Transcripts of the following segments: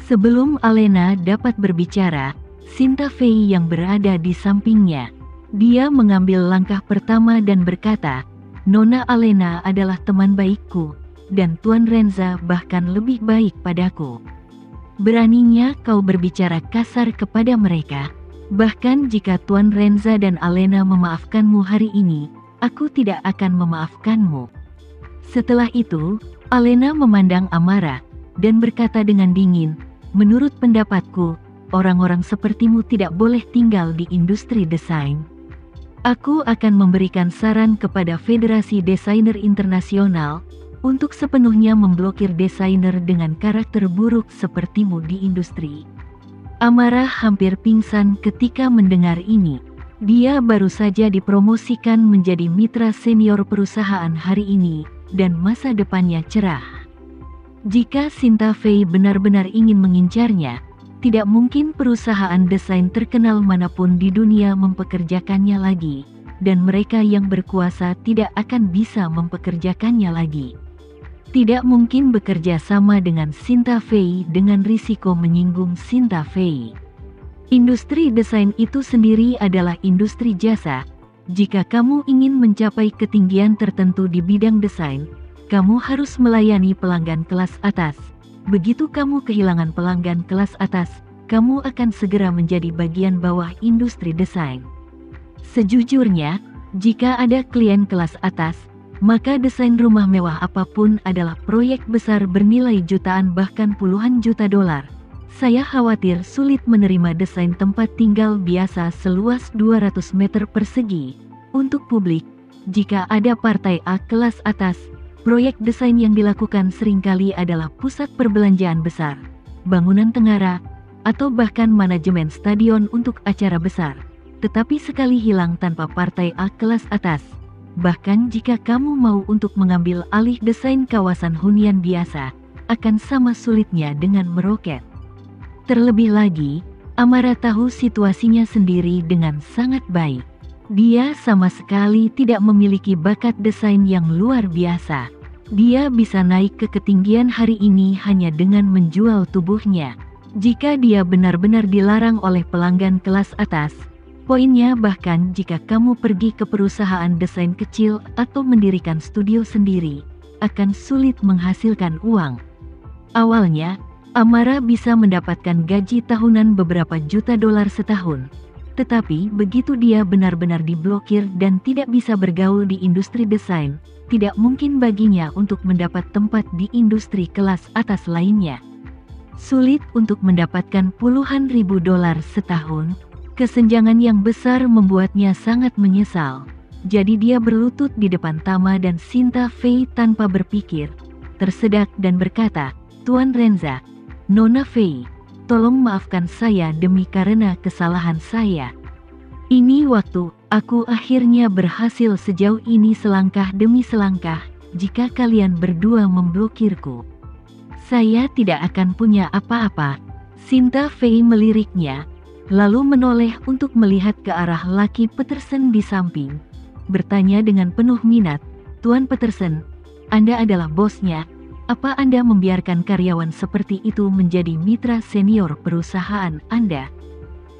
Sebelum Alena dapat berbicara, Sinta Fei yang berada di sampingnya. Dia mengambil langkah pertama dan berkata, "Nona Alena adalah teman baikku, dan Tuan Renza bahkan lebih baik padaku. Beraninya kau berbicara kasar kepada mereka. Bahkan jika Tuan Renza dan Alena memaafkanmu hari ini, aku tidak akan memaafkanmu." Setelah itu, Alena memandang Amara, dan berkata dengan dingin, "Menurut pendapatku, orang-orang sepertimu tidak boleh tinggal di industri desain. Aku akan memberikan saran kepada Federasi Desainer Internasional untuk sepenuhnya memblokir desainer dengan karakter buruk sepertimu di industri." Amara hampir pingsan ketika mendengar ini. Dia baru saja dipromosikan menjadi mitra senior perusahaan hari ini, dan masa depannya cerah. Jika Sinta Fei benar-benar ingin mengincarnya, tidak mungkin perusahaan desain terkenal manapun di dunia mempekerjakannya lagi, dan mereka yang berkuasa tidak akan bisa mempekerjakannya lagi. Tidak mungkin bekerja sama dengan Sinta Fei dengan risiko menyinggung Sinta Fei. Industri desain itu sendiri adalah industri jasa. Jika kamu ingin mencapai ketinggian tertentu di bidang desain, kamu harus melayani pelanggan kelas atas. Begitu kamu kehilangan pelanggan kelas atas, kamu akan segera menjadi bagian bawah industri desain. Sejujurnya, jika ada klien kelas atas, maka desain rumah mewah apapun adalah proyek besar bernilai jutaan bahkan puluhan juta dolar. Saya khawatir sulit menerima desain tempat tinggal biasa seluas 200 meter persegi untuk publik. Jika ada partai A kelas atas, proyek desain yang dilakukan seringkali adalah pusat perbelanjaan besar, bangunan tengara, atau bahkan manajemen stadion untuk acara besar. Tetapi sekali hilang tanpa partai A kelas atas, bahkan jika kamu mau untuk mengambil alih desain kawasan hunian biasa, akan sama sulitnya dengan meroket. Terlebih lagi, Amara tahu situasinya sendiri dengan sangat baik. Dia sama sekali tidak memiliki bakat desain yang luar biasa. Dia bisa naik ke ketinggian hari ini hanya dengan menjual tubuhnya. Jika dia benar-benar dilarang oleh pelanggan kelas atas, poinnya bahkan jika kamu pergi ke perusahaan desain kecil atau mendirikan studio sendiri, akan sulit menghasilkan uang. Awalnya, Amara bisa mendapatkan gaji tahunan beberapa juta dolar setahun. Tetapi begitu dia benar-benar diblokir dan tidak bisa bergaul di industri desain, tidak mungkin baginya untuk mendapat tempat di industri kelas atas lainnya. Sulit untuk mendapatkan puluhan ribu dolar setahun. Kesenjangan yang besar membuatnya sangat menyesal. Jadi dia berlutut di depan Tama dan Sinta Fei tanpa berpikir, tersedak dan berkata, "Tuan Renza, Nona Fei, tolong maafkan saya demi karena kesalahan saya. Ini waktu aku akhirnya berhasil sejauh ini selangkah demi selangkah. Jika kalian berdua memblokirku, saya tidak akan punya apa-apa." Sinta Fei meliriknya, lalu menoleh untuk melihat ke arah laki Peterson di samping. Bertanya dengan penuh minat, "Tuan Peterson, Anda adalah bosnya. Apa Anda membiarkan karyawan seperti itu menjadi mitra senior perusahaan Anda?"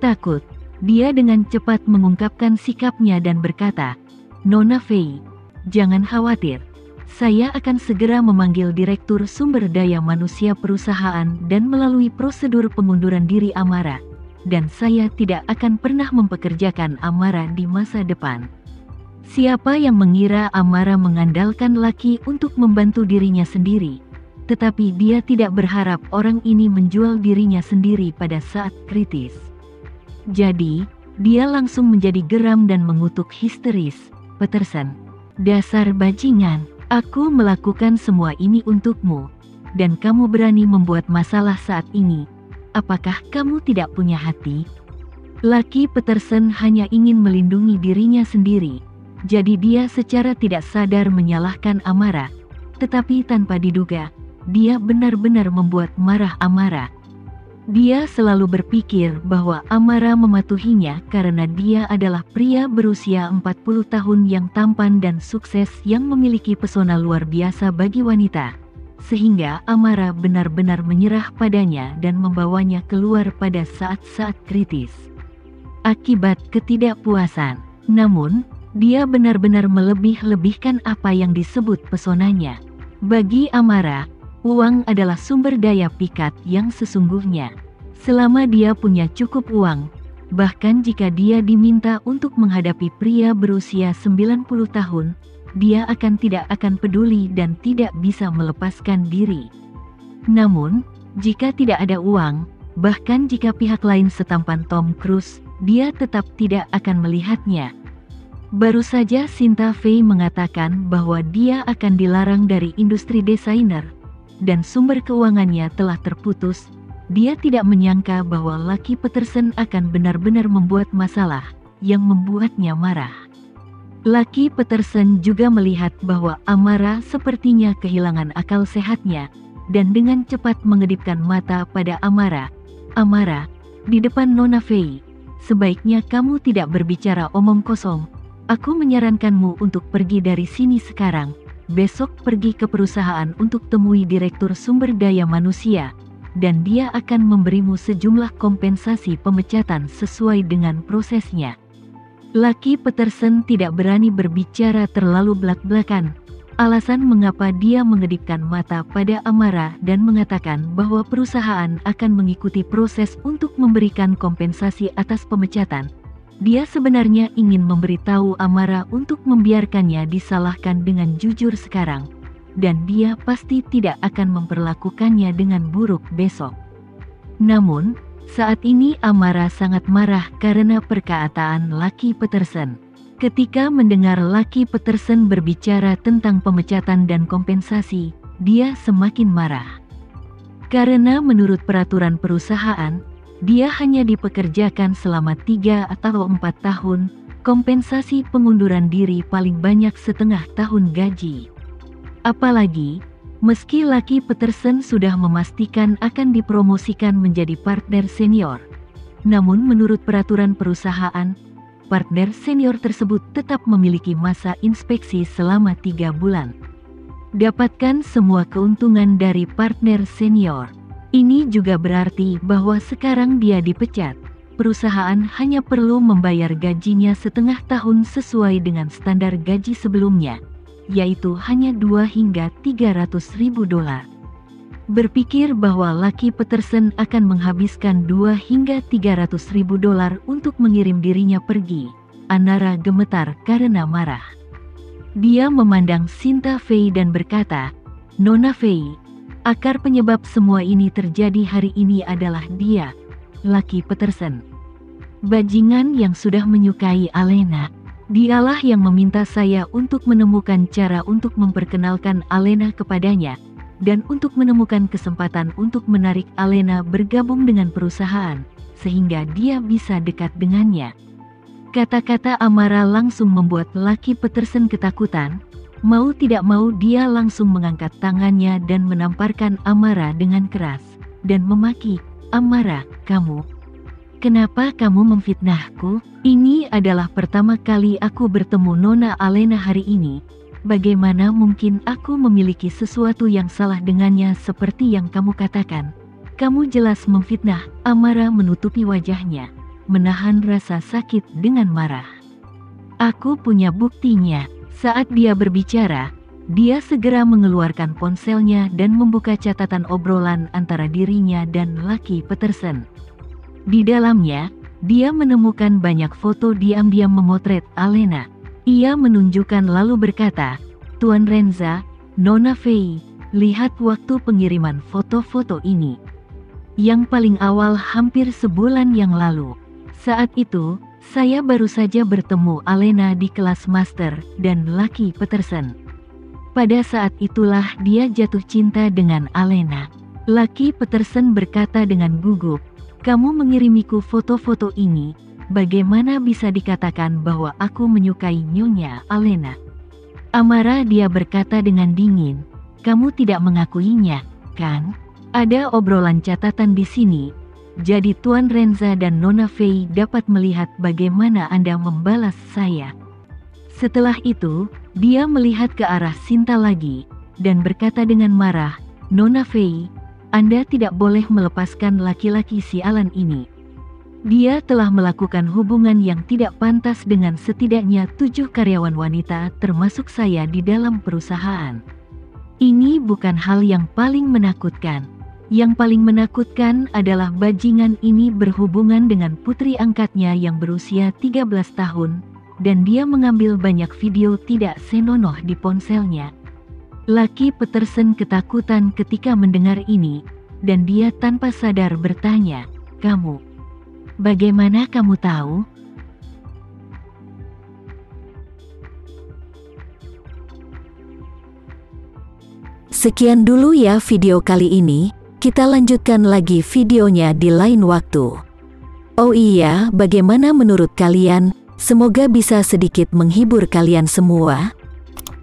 Takut, dia dengan cepat mengungkapkan sikapnya dan berkata, "Nona Fei, jangan khawatir. Saya akan segera memanggil Direktur Sumber Daya Manusia perusahaan dan melalui prosedur pengunduran diri Amara. Dan saya tidak akan pernah mempekerjakan Amara di masa depan." Siapa yang mengira Amara mengandalkan laki untuk membantu dirinya sendiri? Tetapi dia tidak berharap orang ini menjual dirinya sendiri pada saat kritis. Jadi, dia langsung menjadi geram dan mengutuk histeris, "Peterson, dasar bajingan, aku melakukan semua ini untukmu, dan kamu berani membuat masalah saat ini. Apakah kamu tidak punya hati?" Laki Peterson hanya ingin melindungi dirinya sendiri. Jadi dia secara tidak sadar menyalahkan Amara. Tetapi tanpa diduga, dia benar-benar membuat marah Amara. Dia selalu berpikir bahwa Amara mematuhinya karena dia adalah pria berusia 40 tahun yang tampan dan sukses yang memiliki pesona luar biasa bagi wanita. sehingga Amara benar-benar menyerah padanya dan membawanya keluar pada saat-saat kritis. Akibat ketidakpuasan, namun, dia benar-benar melebih-lebihkan apa yang disebut pesonanya. Bagi Amara, uang adalah sumber daya pikat yang sesungguhnya. Selama dia punya cukup uang, bahkan jika dia diminta untuk menghadapi pria berusia 90 tahun, dia tidak akan peduli dan tidak bisa melepaskan diri. Namun, jika tidak ada uang, bahkan jika pihak lain setampan Tom Cruise, dia tetap tidak akan melihatnya. Baru saja Sinta Fei mengatakan bahwa dia akan dilarang dari industri desainer, dan sumber keuangannya telah terputus. Dia tidak menyangka bahwa Lucky Peterson akan benar-benar membuat masalah, yang membuatnya marah. Lucky Peterson juga melihat bahwa Amara sepertinya kehilangan akal sehatnya, dan dengan cepat mengedipkan mata pada Amara. Amara, di depan Nona Fei, sebaiknya kamu tidak berbicara omong kosong. Aku menyarankanmu untuk pergi dari sini sekarang. Besok pergi ke perusahaan untuk temui Direktur Sumber Daya Manusia, dan dia akan memberimu sejumlah kompensasi pemecatan sesuai dengan prosesnya. Lucky Peterson tidak berani berbicara terlalu belak-belakan. Alasan mengapa dia mengedipkan mata pada Amara dan mengatakan bahwa perusahaan akan mengikuti proses untuk memberikan kompensasi atas pemecatan. Dia sebenarnya ingin memberitahu Amara untuk membiarkannya disalahkan dengan jujur sekarang, dan dia pasti tidak akan memperlakukannya dengan buruk besok. Namun, saat ini Amara sangat marah karena perkataan Lucky Peterson. Ketika mendengar Lucky Peterson berbicara tentang pemecatan dan kompensasi, dia semakin marah. Karena menurut peraturan perusahaan, dia hanya dipekerjakan selama 3 atau 4 tahun, kompensasi pengunduran diri paling banyak setengah tahun gaji. Apalagi, meski Lucky Peterson sudah memastikan akan dipromosikan menjadi partner senior, namun menurut peraturan perusahaan, partner senior tersebut tetap memiliki masa inspeksi selama 3 bulan. Dapatkan semua keuntungan dari partner senior. Ini juga berarti bahwa sekarang dia dipecat. Perusahaan hanya perlu membayar gajinya setengah tahun sesuai dengan standar gaji sebelumnya, yaitu hanya 2 hingga 300 ribu dolar. Berpikir bahwa Lucky Peterson akan menghabiskan 2 hingga 300 ribu dolar untuk mengirim dirinya pergi, Amara gemetar karena marah. Dia memandang Sinta Fei dan berkata, "Nona Fei, akar penyebab semua ini terjadi hari ini adalah dia, Lucky Peterson. Bajingan yang sudah menyukai Alena. Dialah yang meminta saya untuk menemukan cara untuk memperkenalkan Alena kepadanya, dan untuk menemukan kesempatan untuk menarik Alena bergabung dengan perusahaan, sehingga dia bisa dekat dengannya." Kata-kata Amara langsung membuat Lucky Peterson ketakutan. Mau tidak mau dia langsung mengangkat tangannya dan menamparkan Amara dengan keras, dan memaki, "Amara, kenapa kamu memfitnahku? Ini adalah pertama kali aku bertemu Nona Alena hari ini. Bagaimana mungkin aku memiliki sesuatu yang salah dengannya seperti yang kamu katakan? Kamu jelas memfitnah." Amara menutupi wajahnya, menahan rasa sakit dengan marah. "Aku punya buktinya." Saat dia berbicara, dia segera mengeluarkan ponselnya dan membuka catatan obrolan antara dirinya dan Lucky Peterson. Di dalamnya, dia menemukan banyak foto diam-diam memotret Alena. Ia menunjukkan lalu berkata, "Tuan Renza, Nona Fei, lihat waktu pengiriman foto-foto ini. Yang paling awal hampir sebulan yang lalu. Saat itu, saya baru saja bertemu Alena di kelas master dan Lucky Peterson. Pada saat itulah dia jatuh cinta dengan Alena." Lucky Peterson berkata dengan gugup, "Kamu mengirimiku foto-foto ini, bagaimana bisa dikatakan bahwa aku menyukai Nyonya Alena?" Amara, dia berkata dengan dingin, "Kamu tidak mengakuinya, kan? Ada obrolan catatan di sini. Jadi Tuan Renza dan Nona Fei dapat melihat bagaimana Anda membalas saya." Setelah itu, dia melihat ke arah Sinta lagi, dan berkata dengan marah, Nona Fei, Anda tidak boleh melepaskan laki-laki sialan ini. Dia telah melakukan hubungan yang tidak pantas dengan setidaknya 7 karyawan wanita termasuk saya di dalam perusahaan. Ini bukan hal yang paling menakutkan. Yang paling menakutkan adalah bajingan ini berhubungan dengan putri angkatnya yang berusia 13 tahun, dan dia mengambil banyak video tidak senonoh di ponselnya. Laki Peterson ketakutan ketika mendengar ini, dan dia tanpa sadar bertanya, "Kamu, bagaimana kamu tahu?" Sekian dulu ya video kali ini. Kita lanjutkan lagi videonya di lain waktu. Oh iya, bagaimana menurut kalian? Semoga bisa sedikit menghibur kalian semua.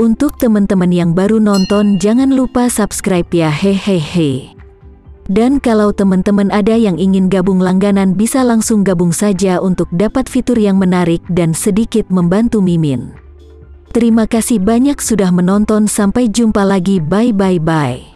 Untuk teman-teman yang baru nonton, jangan lupa subscribe ya, hehehe. Dan kalau teman-teman ada yang ingin gabung langganan, bisa langsung gabung saja untuk dapat fitur yang menarik dan sedikit membantu Mimin. Terima kasih banyak sudah menonton, sampai jumpa lagi, bye bye bye.